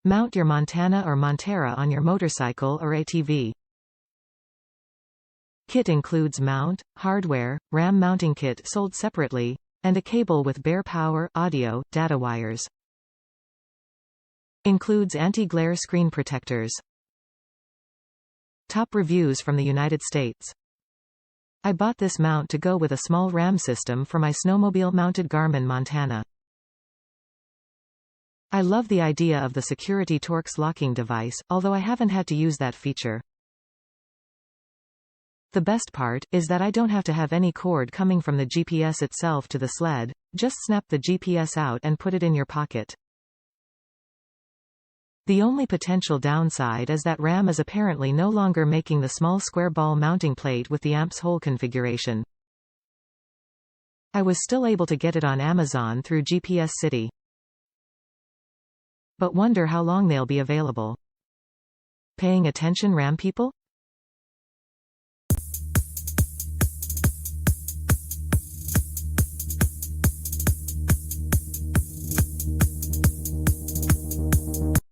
Mount your Montana or Monterra on your motorcycle or ATV. Kit includes mount, hardware, RAM mounting kit sold separately, and a cable with bare power, audio, data wires. Includes anti-glare screen protectors. Top reviews from the United States. I bought this mount to go with a small RAM system for my snowmobile-mounted Garmin Montana. I love the idea of the Security Torx locking device, although I haven't had to use that feature. The best part is that I don't have to have any cord coming from the GPS itself to the sled, just snap the GPS out and put it in your pocket. The only potential downside is that RAM is apparently no longer making the small square ball mounting plate with the AMPS hole configuration. I was still able to get it on Amazon through GPS City. But wonder how long they'll be available. Paying attention, RAM people?